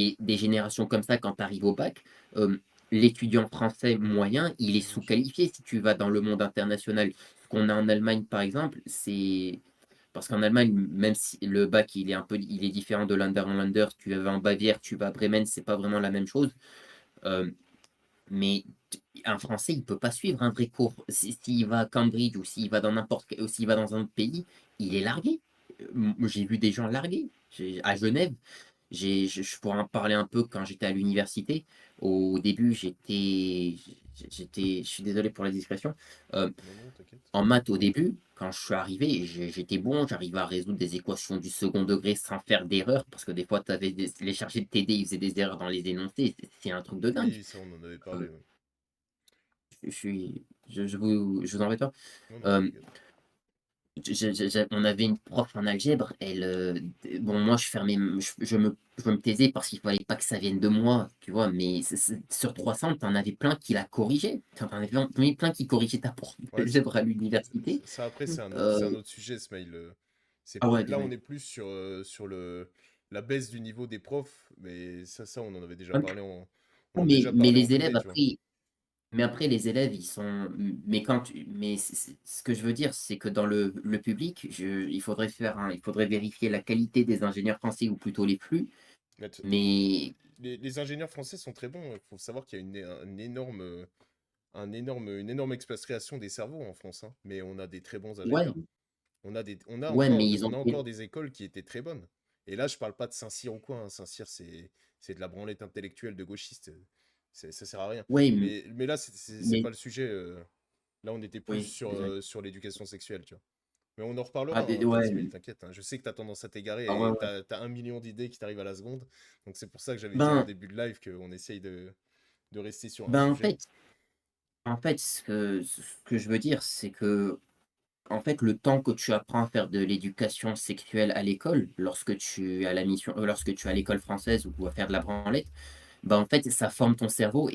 et des générations comme ça, quand tu arrives au bac, l'étudiant français moyen, il est sous-qualifié si tu vas dans le monde international. Ce qu'on a en Allemagne, par exemple, c'est parce qu'en Allemagne, même si le bac, il est différent de l'Under en Länder, tu vas en Bavière, tu vas à Bremen, c'est pas vraiment la même chose. Hem, mais un Français, il peut pas suivre un vrai cours. S'il va à Cambridge ou s'il va dans n'importe quel ou s'il va dans un autre pays, il est largué. Moi, j'ai vu des gens largués. À Genève, je pourrais en parler un peu quand j'étais à l'université. Au début, je suis désolé pour la discrétion. Heu, Non, non, t'inquiète. En maths, au début, quand je suis arrivé, j'étais bon, j'arrivais à résoudre des équations du second degré sans faire d'erreur, parce que des fois, tu avais les chargés de TD, ils faisaient des erreurs dans les énoncés, c'est un truc de dingue. Oui, ça, on en avait parlé, Heu, ouais. je vous embête pas? Non, non, Hem, t'inquiète. on avait une prof en algèbre, bon, moi, je fermais m je me taisais parce qu'il fallait pas que ça vienne de moi, tu vois? Mais c'est sur 300, tu en avais plein qui la corrigeaient. Tu en avais plein qui corrigeaient ta prof Ouais, d'algèbre à l'université. ça, après, c'est un Heu, autre sujet, ce mail. C'est ah plus, ouais, là, on désolé. est plus sur la baisse du niveau des profs, mais ça, on en avait déjà Ouais, parlé on en a mais déjà parlé en les élèves privé, tu vois. après mais après les élèves, ils sont mais quand tu mais c'est ce que je veux dire, c'est que dans le public, il faudrait vérifier la qualité des ingénieurs français ou plutôt les flux, Mais mais les ingénieurs français sont très bons. Il faut savoir qu'il y a une énorme expatriation des cerveaux en France, hein. Mais on a des très bons ouais, ingénieurs. ouais, mais ils On ont a encore des écoles qui étaient très bonnes. Et là, je parle pas de Saint-Cyr ou quoi, hein. Saint-Cyr, c'est de la branlette intellectuelle de gauchistes. Ça sert à rien. ouais, Mais là, c'est mais pas le sujet. Là, on était plus oui, désolé. sur l'éducation sexuelle, tu vois. Mais on en reparlera, Ah hein, pas ouais, d'email, t'inquiète, hein. Je sais que t'as tendance à ah t'égarer ouais, et ouais. t'as un million d'idées qui t'arrivent à la seconde. Donc c'est pour ça que j'avais dit en Ben début de live qu'on essaye de rester sur un ben, sujet. en fait, ce que je veux dire, c'est que, en fait, le temps que tu apprends à faire de l'éducation sexuelle à l'école, lorsque tu es à l'école française ou à faire de la branlette, ben, en fait, ça forme ton cerveau